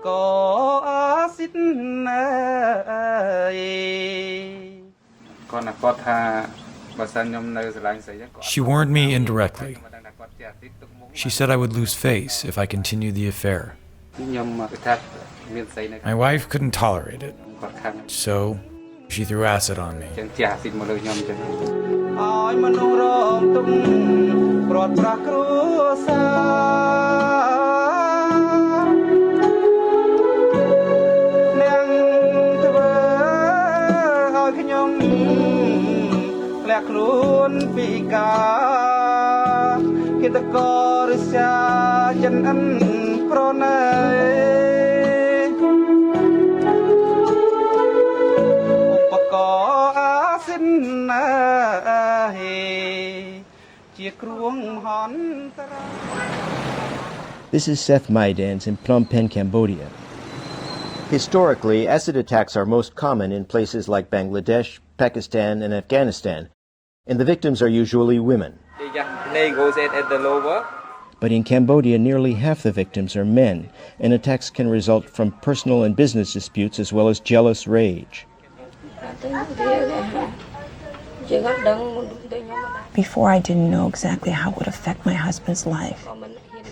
She warned me indirectly. She said I would lose face if I continued the affair. My wife couldn't tolerate it, so she threw acid on me. This is Seth Maidans in Phnom Penh, Cambodia. Historically, acid attacks are most common in places like Bangladesh, Pakistan, and Afghanistan, and the victims are usually women. But in Cambodia, nearly half the victims are men, and attacks can result from personal and business disputes as well as jealous rage. Before, I didn't know exactly how it would affect my husband's life.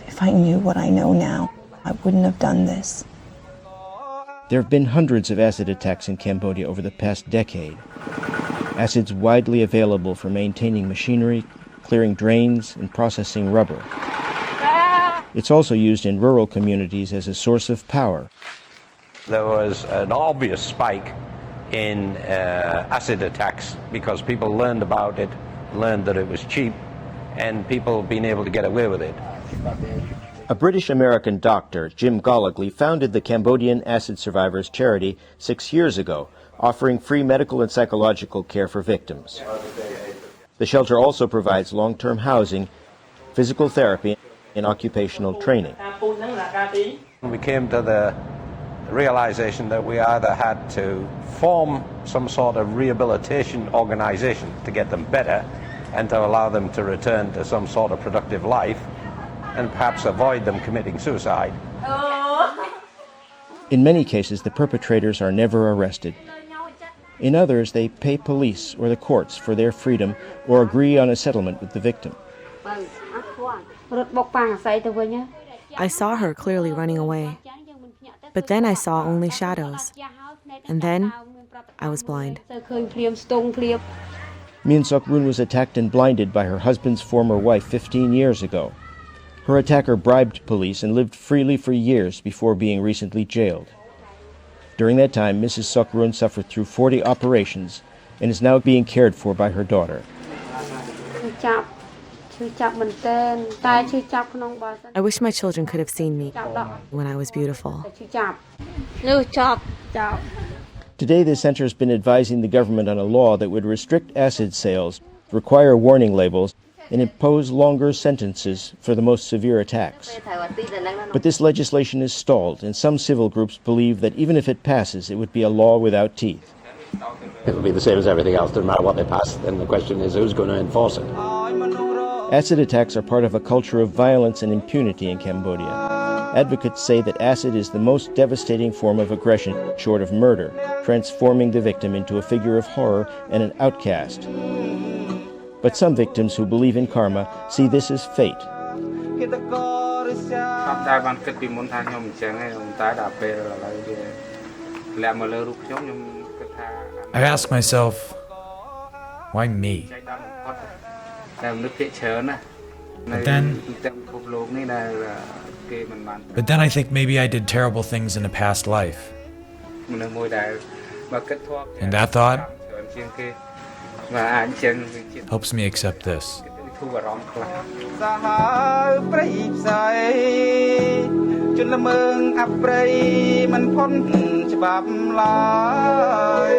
If I knew what I know now, I wouldn't have done this. There have been hundreds of acid attacks in Cambodia over the past decade. Acid's widely available for maintaining machinery, clearing drains, and processing rubber. It's also used in rural communities as a source of power. There was an obvious spike in acid attacks because people learned about it, learned that it was cheap, and people being able to get away with it. A British-American doctor, Jim Goligly, founded the Cambodian Acid Survivors Charity 6 years ago, offering free medical and psychological care for victims. The shelter also provides long-term housing, physical therapy, and occupational training. We came to the realization that we either had to form some sort of rehabilitation organization to get them better and to allow them to return to some sort of productive life, and perhaps avoid them committing suicide. In many cases, the perpetrators are never arrested. In others, they pay police or the courts for their freedom or agree on a settlement with the victim. I saw her clearly running away, but then I saw only shadows, and then I was blind. Min Sok Run was attacked and blinded by her husband's former wife 15 years ago. Her attacker bribed police and lived freely for years before being recently jailed. During that time, Mrs. Sok Run suffered through 40 operations and is now being cared for by her daughter. I wish my children could have seen me when I was beautiful. Today, the center has been advising the government on a law that would restrict acid sales, require warning labels, and impose longer sentences for the most severe attacks. But this legislation is stalled, and some civil groups believe that even if it passes, it would be a law without teeth. It will be the same as everything else, no matter what they pass, then the question is who's going to enforce it. Acid attacks are part of a culture of violence and impunity in Cambodia. Advocates say that acid is the most devastating form of aggression, short of murder, transforming the victim into a figure of horror and an outcast. But some victims who believe in karma see this as fate. I ask myself, why me? But then I think maybe I did terrible things in a past life. And that thought helps me accept this.ជនល្មើងអប្រិយមិនផុនច្បាប់ឡើយ